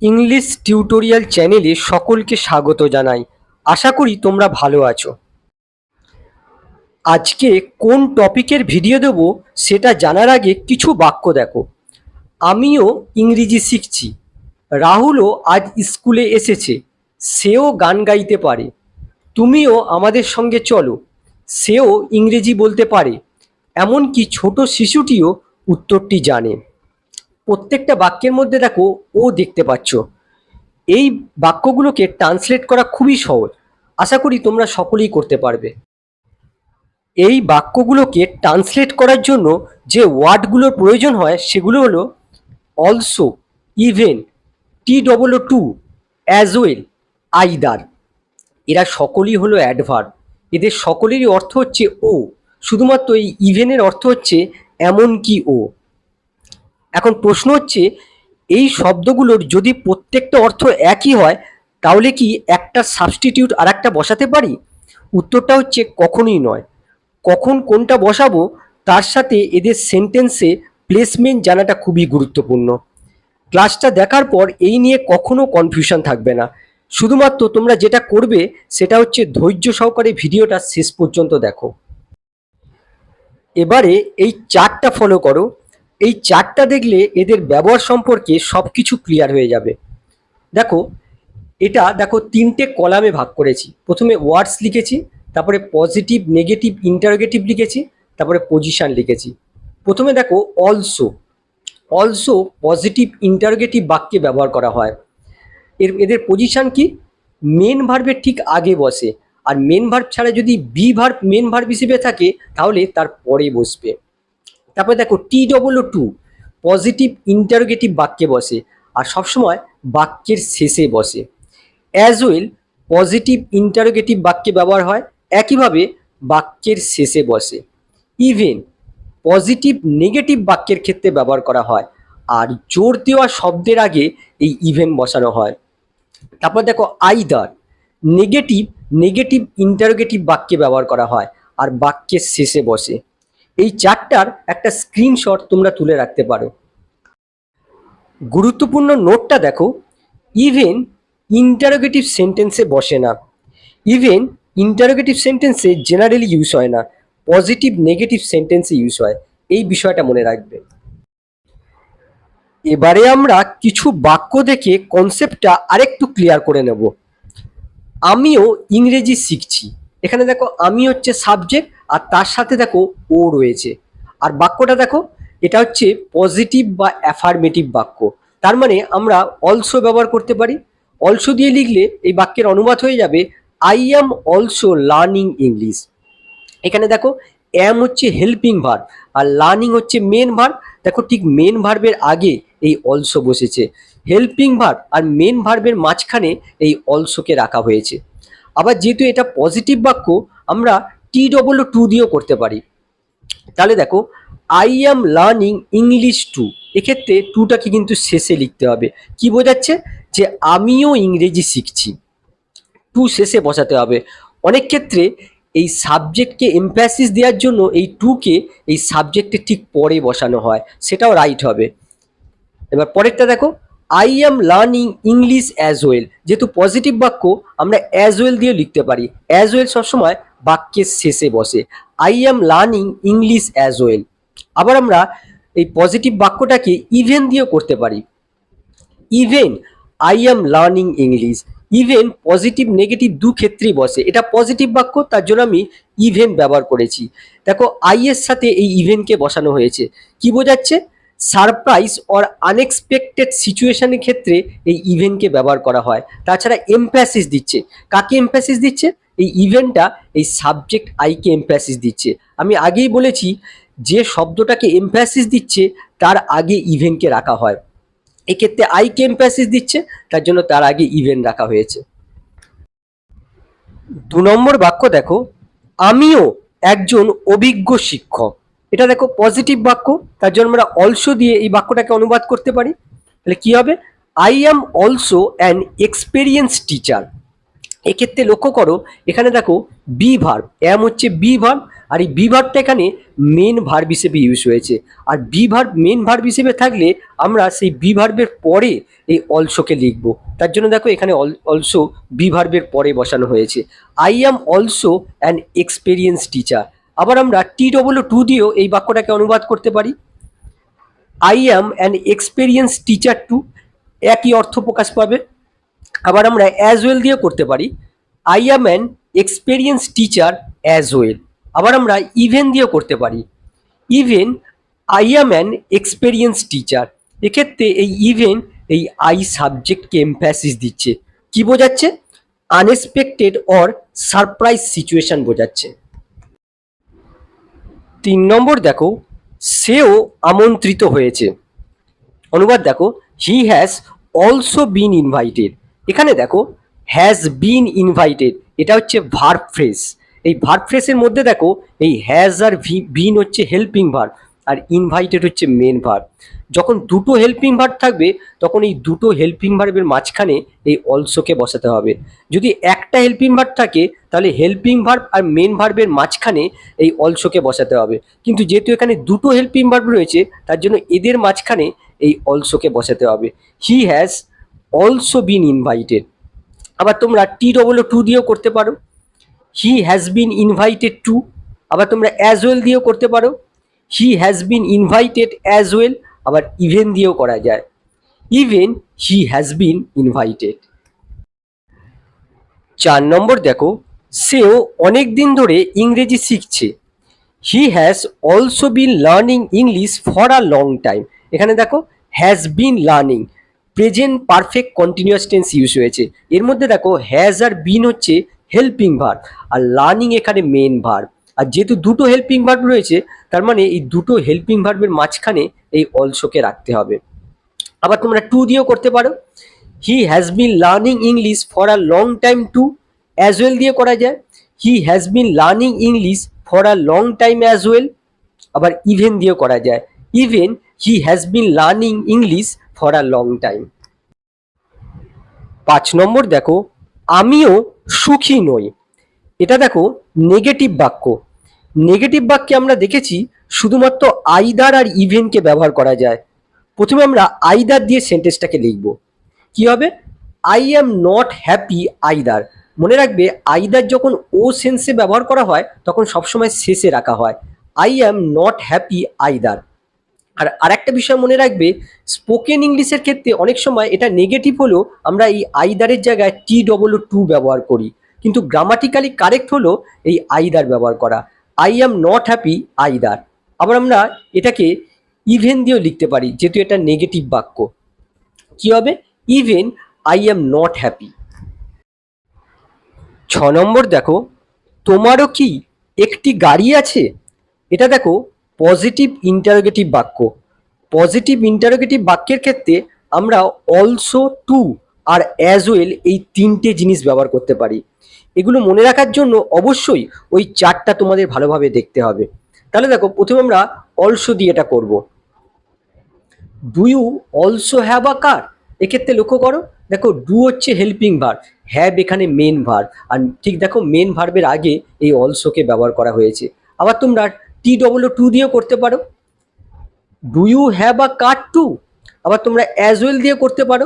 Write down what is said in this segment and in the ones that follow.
English tutorial চ্যানেলে সকলকে স্বাগত জানাই। আশা করি তোমরা ভালো আছো। আজকে কোন টপিকের ভিডিও দেব সেটা জানার আগে কিছু বাক্য দেখো। আমিও ইংরেজি শিখছি। রাহুলও আজ স্কুলে এসেছে। সেও গান গাইতে পারে। তুমিও আমাদের সঙ্গে চলো। সেও ইংরেজি বলতে পারে। এমনকি ছোট শিশুটিও উত্তরটি জানে। প্রত্যেকটা বাক্যের মধ্যে দেখো ও দেখতে পাচ্ছ। এই বাক্যগুলোকে ট্রান্সলেট করা খুবই সহজ। আশা করি তোমরা সকলেই করতে পারবে। এই বাক্যগুলোকে ট্রান্সলেট করার জন্য যে ওয়ার্ডগুলোর প্রয়োজন হয় সেগুলো হলো also, even, T double O too, as well, either. এরা সকলেই হলো অ্যাডভার্ব। এদের সকলেরই অর্থ হচ্ছে ও। শুধুমাত্র এই ইভেনের অর্থ হচ্ছে এমনকি ও। এখন প্রশ্ন হচ্ছে, এই শব্দগুলোর যদি প্রত্যেকটা অর্থ একই হয় তাহলে কি একটা সাবস্টিটিউট আর একটা বসাতে পারি? উত্তরটা হচ্ছে কখনোই নয়। কখন কোনটা বসাবো তার সাথে এদের সেন্টেন্সে প্লেসমেন্ট জানাটা খুবই গুরুত্বপূর্ণ। ক্লাসটা দেখার পর এই নিয়ে কখনো কনফিউশন থাকবে না। শুধুমাত্র তোমরা যেটা করবে সেটা হচ্ছে ধৈর্য সহকারে ভিডিওটা শেষ পর্যন্ত দেখো। এবারে এই চার্টটা ফলো করো। এই চার্টটা দেখলে এদের ব্যবহার সম্পর্কে সব কিছু ক্লিয়ার হয়ে যাবে। দেখো, এটা দেখো তিনটে কলামে ভাগ করেছি। প্রথমে ওয়ার্ডস লিখেছি, তারপরে পজিটিভ, নেগেটিভ, ইন্টারোগেটিভ লিখেছি, তারপরে পজিশন লিখেছি। প্রথমে দেখো অলসো। অলসো পজিটিভ ইন্টারোগেটিভ বাক্যে ব্যবহার করা হয়। এদের পজিশন কি? মেন ভার্বের ঠিক আগে বসে। আর মেন ভার্ব ছাড়া যদি বি ভার্ব মেন ভার্ব হিসেবে থাকে তাহলে তার পরে বসবে। তারপরে দেখো T double O too positive interrogative বাক্যে বসে আর সবসময় বাক্যের শেষে বসে। অ্যাজ ওয়েল পজিটিভ ইন্টারোগেটিভ বাক্যে ব্যবহার হয়, একইভাবে বাক্যের শেষে বসে। ইভেন পজিটিভ নেগেটিভ বাক্যের ক্ষেত্রে ব্যবহার করা হয় আর জোর দেওয়া শব্দের আগে এই ইভেন বসানো হয়। তারপর দেখো আইদার নেগেটিভ নেগেটিভ ইন্টারোগেটিভ বাক্যে ব্যবহার করা হয় আর বাক্যের শেষে বসে। এই চারটার একটা স্ক্রিনশট তোমরা তুলে রাখতে পারো। গুরুত্বপূর্ণ নোটটা দেখো, ইভেন ইন্টারোগেটিভ সেন্টেন্সে বসে না। ইভেন ইন্টারোগেটিভ সেন্টেন্সে জেনারেলি ইউজ হয় না, পজিটিভ নেগেটিভ সেন্টেন্সে ইউজ হয়। এই বিষয়টা মনে রাখবে। এবারে আমরা কিছু বাক্য দেখে কনসেপ্টটা আরেকটু ক্লিয়ার করে নেব। আমিও ইংরেজি শিখছি। এখানে দেখো আমি হচ্ছে সাবজেক্ট আর তার সাথে দেখো ও রয়েছে। আর বাক্যটা দেখো, এটা হচ্ছে পজিটিভ বা অ্যাফার্মেটিভ বাক্য। তার মানে আমরা অলসো ব্যবহার করতে পারি। অলসো দিয়ে লিখলে এই বাক্যের অনুবাদ হয়ে যাবে I am also learning English. এখানে দেখো অ্যাম হচ্ছে হেল্পিং ভার্ব আর লার্নিং হচ্ছে মেন ভার্ব। দেখো ঠিক মেন ভার্বের আগে এই অলসো বসেছে। হেল্পিং ভার্ব আর মেন ভার্বের মাঝখানে এই অলসোকে রাখা হয়েছে। আবার যেহেতু এটা পজিটিভ বাক্য আমরা টি ডবল টু দিয়েও করতে পারি। তাহলে দেখো I am learning English to, এক্ষেত্রে টুটাকে কিন্তু শেষে লিখতে হবে। কি বোঝাচ্ছে? যে আমিও ইংরেজি শিখছি। টু শেষে বসাতে হবে। অনেক ক্ষেত্রে এই সাবজেক্টকে এমফ্যাসিস দেওয়ার জন্য এই টুকে এই সাবজেক্টের ঠিক পরে বসানো হয়, সেটাও রাইট হবে। এবার পরেরটা দেখো, I am learning English as well. যেহেতু পজিটিভ বাক্য আমরা অ্যাজ ওয়েল দিয়ে লিখতে পারি। অ্যাজ ওয়েল সবসময় বাক্যের শেষে বসে। I am learning English as well. আবার আমরা এই পজিটিভ বাক্যটাকে ইভেন দিয়েও করতে পারি। Even I am learning English. Even positive negative দু ক্ষেত্রেই বসে। এটা পজিটিভ বাক্য, তার জন্য আমি ইভেন ব্যবহার করেছি। দেখো আই এর সাথে এই ইভেনকে বসানো হয়েছে। কি বোঝাচ্ছে? সারপ্রাইজ অর আনএক্সপেক্টেড সিচুয়েশনের ক্ষেত্রে এই ইভেনকে ব্যবহার করা হয়। তাছাড়া এমফ্যাসিস দিচ্ছে। কাকে এমফ্যাসিস দিচ্ছে? এই ইভেনটা এই সাবজেক্ট আইকে এমফ্যাসিস দিচ্ছে। আমি আগেই বলেছি যে শব্দটাকে এমফ্যাসিস দিচ্ছে তার আগে ইভেনকে রাখা হয়। এক্ষেত্রে আইকে এমফ্যাসিস দিচ্ছে, তার জন্য তার আগে ইভেন রাখা হয়েছে। ২ নম্বর বাক্য দেখো, আমিও একজন অভিজ্ঞ শিক্ষক। এটা দেখো পজিটিভ বাক্য, তার জন্য আমরা অলসো দিয়ে এই বাক্যটাকে অনুবাদ করতে পারি। তাহলে কি হবে? I am also an experience teacher. এক্ষেত্রে লক্ষ্য করো, এখানে দেখো বি ভার্ব, অ্যাম হচ্ছে বি ভার্ব আর এই বি ভার্বটা এখানে মেন ভার্ব হিসেবে ইউজ হয়েছে। আর বি ভার্ব মেন ভার্ব হিসেবে থাকলে আমরা সেই বি ভার্বের পরে এই অলসোকে লিখবো। তার জন্য দেখো এখানে অলসো বি ভার্বের পরে বসানো হয়েছে। I am also an experience teacher. আবার আমরা TW2 দিয়েও এই বাক্যটাকে অনুবাদ করতে পারি। I am an experience teacher too, একই অর্থ প্রকাশ পাবে। আবার আমরা অ্যাজ ওয়েল দিয়েও করতে পারি। I am an experience teacher as well. আবার আমরা ইভেন দিয়েও করতে পারি। Even I am an experience teacher. এক্ষেত্রে এই ইভেন এই আই সাবজেক্টকে এমফ্যাসিস দিচ্ছে। কি বোঝাচ্ছে? আনএক্সপেক্টেড অর সারপ্রাইজ সিচুয়েশন বোঝাচ্ছে। 3 নম্বর দেখো, সেও আমন্ত্রিত হয়েছে। অনুবাদ দেখো, he has also been invited. এখানে দেখো হ্যাজ বিন ইনভাইটেড, এটা হচ্ছে ভার্ব ফ্রেজ। এই ভার্ব ফ্রেজের মধ্যে দেখো এই হ্যাজ আর বিন হচ্ছে হেল্পিং ভার্ব, আর ইনভাইটেড হচ্ছে মেন ভার্ব। যখন দুটো হেল্পিং ভার্ব থাকবে তখন এই দুটো হেল্পিং ভার্বের মাঝখানে এই অলসোকে বসাতে হবে। যদি একটা হেল্পিং ভার্ব থাকে তাহলে হেল্পিং ভার্ব আর মেন ভার্বের মাঝখানে এই অলসোকে বসাতে হবে। কিন্তু যেহেতু এখানে দুটো হেল্পিং ভার্ব রয়েছে তার জন্য এদের মাঝখানে এই অলসোকে বসাতে হবে। He has also been invited. আবার তোমরা TW2 দিয়েও করতে পারো। He has been invited too. আবার তোমরা অ্যাজ ওয়েল দিয়েও করতে পারো। He has been invited as well. আবার ইভেন দিয়েও করা যায়। Even he has been invited. 4 নম্বর দেখো, সেও অনেক দিন ধরে ইংরেজি শিখছে। He has also been learning English for a long time. এখানে দেখো has been learning, present perfect continuous tense use হয়েছে। এর মধ্যে দেখো হ্যাজ আর বিন হচ্ছে হেল্পিং ভার্ব, আর লার্নিং এখানে মেন ভার্ব। আর যেহেতু দুটো হেল্পিং ভার্ব রয়েছে তার মানে এই দুটো হেল্পিং ভার্বের মাঝখানে এই অলসোকে রাখতে হবে। আবার তোমরা টু দিয়েও করতে পারো। He has been learning English for a long time to, as well দিয়ে করা যায়। হি has been learning English for a long time as well. আবার ইভেন দিয়েও করা যায়। Even he has been learning English for a long time. 5 নম্বর দেখো, আমিও সুখী নই। এটা দেখো নেগেটিভ বাক্য। নেগেটিভ বাক্যে আমরা দেখেছি শুধুমাত্র আইদার আর ইভেনকে ব্যবহার করা যায়। প্রথমে আমরা আইদার দিয়ে সেন্টেন্সটাকে লিখব। কি হবে? I am not happy either. মনে রাখবে আইদার যখন ও সেন্সে ব্যবহার করা হয় তখন সবসময় শেষে রাখা হয়। I am not happy either. আর আরেকটা বিষয় মনে রাখবে, স্পোকেন ইংলিশের ক্ষেত্রে অনেক সময় এটা নেগেটিভ হলেও আমরা এই আইদারের জায়গায় TW2 ব্যবহার করি, কিন্তু গ্রামাটিক্যালি কারেক্ট হলো এই আইদার ব্যবহার করা। I am not happy either. আবার আমরা এটাকে ইভেন দিয়েও লিখতে পারি যেহেতু এটা নেগেটিভ বাক্য। কি হবে? Even I am not happy. 6 নম্বর দেখো, তোমারও কি একটি গাড়ি আছে। এটা দেখো পজিটিভ ইন্টারোগেটিভ বাক্য। পজিটিভ ইন্টারোগেটিভ বাক্যের ক্ষেত্রে আমরা অলসো, টু আর অ্যাজ ওয়েল এই তিনটে জিনিস ব্যবহার করতে পারি। এগুলো মনে রাখার জন্য অবশ্যই ওই চারটা তোমাদের ভালোভাবে দেখতে হবে। তাহলে দেখো প্রথমে আমরা অলসো দিয়ে এটা করব। Do you also have a car. এক্ষেত্রে লক্ষ্য করো, দেখো ডু হচ্ছে হেল্পিং ভার্ব, হ্যাভ এখানে মেন ভার্ব, আর ঠিক দেখো মেন ভার্বের আগে এই অলসোকে ব্যবহার করা হয়েছে। আবার তোমরা TW2 দিয়েও করতে পারো। Do you have a car too. আবার তোমরা অ্যাজ ওয়েল দিয়ে করতে পারো।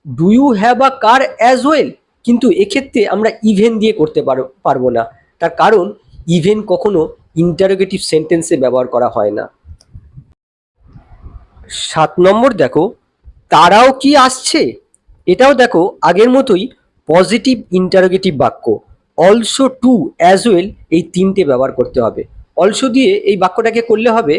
Do you have a car as well. কিন্তু এক্ষেত্রে আমরা ইভেন দিয়ে করতে পারবো না, তার কারণ ইভেন কখনো ইন্টারোগেটিভ সেন্টেন্সে ব্যবহার করা হয় না। 7 নম্বর দেখো, তারাও কি আসছে। এটাও দেখো আগের মতোই পজিটিভ ইন্টারোগেটিভ বাক্য। অলসো, টু, অ্যাজ ওয়েল এই তিনটে ব্যবহার করতে হবে। অলসো দিয়ে এই বাক্যটাকে করলে হবে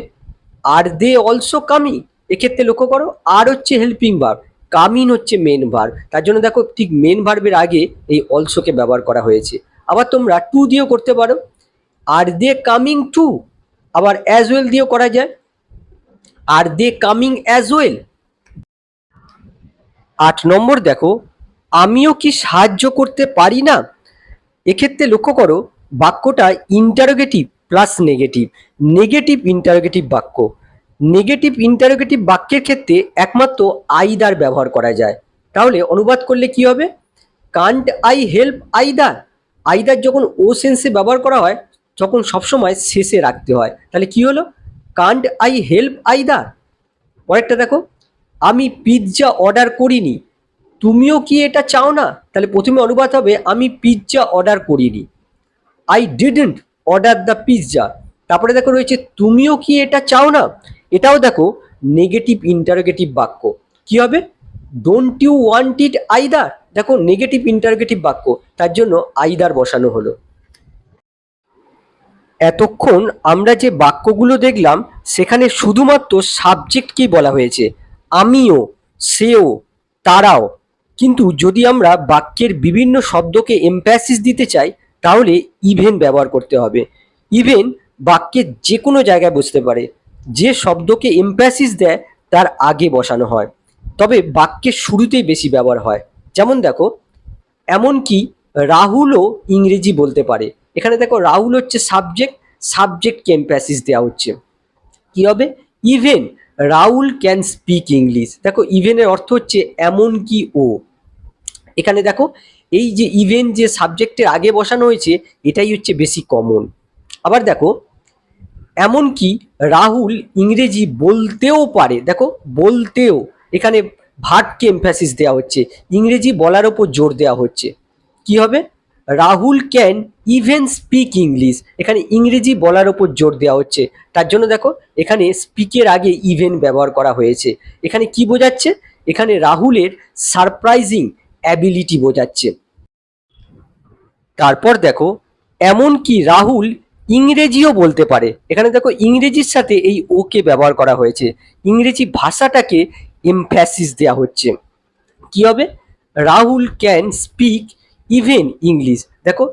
আর দে অলসো কামিং। এক্ষেত্রে লক্ষ্য করো আর হচ্ছে হেল্পিং ভার্ব, কামিং হচ্ছে মেন ভার্ব, তার জন্য দেখো ঠিক মেন ভার্বের আগে এই অলসোকে ব্যবহার করা হয়েছে। আবার তোমরা টু দিয়েও করতে পারো। আর দে কামিং টু। আবার অ্যাজ ওয়েল দিয়েও করা যায়। আর দে কামিং অ্যাজ ওয়েল। 8 নম্বর দেখো, আমিও কি সাহায্য করতে পারি না। এক্ষেত্রে লক্ষ্য করো বাক্যটা interrogative plus negative, negative interrogative বাক্য। নেগেটিভ ইন্টারোগেটিভ বাক্যের ক্ষেত্রে একমাত্র আইদার ব্যবহার করা যায়। তাহলে অনুবাদ করলে কি হবে? Kant I help either. Either যখন ও সেন্সে ব্যবহার করা হয় তখন সবসময় শেষে রাখতে হয়। তাহলে কি হলো? Kant I help either. পরেরটা দেখো, আমি পিৎজা অর্ডার করিনি, তুমিও কি এটা চাও না? তাহলে প্রথমে অনুবাদ হবে আমি পিৎজা অর্ডার করিনি, I didn't order the pizza. তারপরে দেখো রয়েছে তুমিও কি এটা চাও না, এটাও দেখো নেগেটিভ ইন্টারোগেটিভ বাক্য। কি হবে? Don't you want it either. দেখো নেগেটিভ ইন্টারোগেটিভ বাক্য, তার জন্য আইদার বসানো হলো। এতক্ষণ আমরা যে বাক্যগুলো দেখলাম সেখানে শুধুমাত্র সাবজেক্টকেই বলা হয়েছে, আমিও, সেও, তারাও। কিন্তু যদি আমরা বাক্যের বিভিন্ন শব্দকে এমপ্যাসিস দিতে চাই তাহলে ইভেন ব্যবহার করতে হবে। ইভেন বাক্যের যে কোনো জায়গায় বসতে পারে, যে শব্দকে এমপ্যাসিস দেয় তার আগে বসানো হয়, তবে বাক্যের শুরুতেই বেশি ব্যবহার হয়। যেমন দেখো, এমনকি রাহুলও ইংরেজি বলতে পারে। এখানে দেখো রাহুল হচ্ছে সাবজেক্ট, সাবজেক্টকে এমপ্যাসিস দেওয়া হচ্ছে। কি হবে? Even Rahul can speak English. দেখো ইভেনের অর্থ হচ্ছে এমনকি ও। এখানে দেখো এই যে ইভেন যে সাবজেক্টের আগে বসানো হয়েছে এটাই হচ্ছে বেশি কমন। আবার দেখো, এমনকি রাহুল ইংরেজি বলতেও পারে। দেখো বলতেও, এখানে ভার্বকে এমফ্যাসিস দেওয়া হচ্ছে, ইংরেজি বলার ওপর জোর দেওয়া হচ্ছে। কি হবে? Rahul can even speak English. এখানে ইংরেজি বলার ওপর জোর দেওয়া হচ্ছে, তার জন্য দেখো এখানে স্পিকের আগে ইভেন ব্যবহার করা হয়েছে। এখানে কি বোঝাচ্ছে? এখানে রাহুলের সারপ্রাইজিং অ্যাবিলিটি বোঝাচ্ছে। তারপর দেখো, এমনকি রাহুল ইংরেজিও বলতে পারে। এখানে দেখো ইংরেজির সাথে এই ওকে ব্যবহার করা হয়েছে, ইংরেজি ভাষাটাকে এমফ্যাসিস দেওয়া হচ্ছে। কি হবে? Rahul can speak even English. দেখো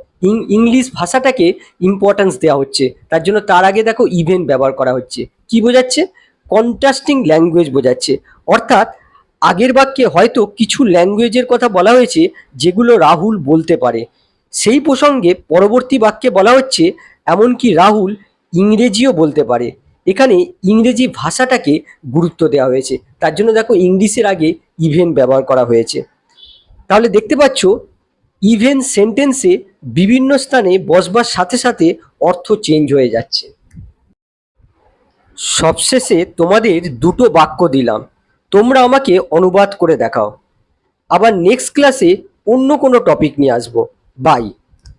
ইংলিশ ভাষাটাকে ইম্পর্টেন্স দেওয়া হচ্ছে, তার জন্য তার আগে দেখো ইভেন ব্যবহার করা হচ্ছে। কি বোঝাচ্ছে? কন্ট্রাস্টিং ল্যাঙ্গুয়েজ বোঝাচ্ছে। অর্থাৎ আগের বাক্যে হয়তো কিছু ল্যাঙ্গুয়েজের কথা বলা হয়েছে যেগুলো রাহুল বলতে পারে, সেই প্রসঙ্গে পরবর্তী বাক্যে বলা হচ্ছে এমনকি রাহুল ইংরেজিও বলতে পারে। এখানে ইংরেজি ভাষাটাকে গুরুত্ব দেওয়া হয়েছে, তার জন্য দেখো ইংলিশের আগে ইভেন ব্যবহার করা হয়েছে। তাহলে দেখতে পাচ্ছ ইভেন সেন্টেন্সে বিভিন্ন স্থানে বসবার সাথে সাথে অর্থ চেঞ্জ হয়ে যাচ্ছে। সবশেষে তোমাদের দুটো বাক্য দিলাম, তোমরা আমাকে অনুবাদ করে দেখাও। আবার নেক্সট ক্লাসে অন্য কোনো টপিক নিয়ে আসবো। বাই।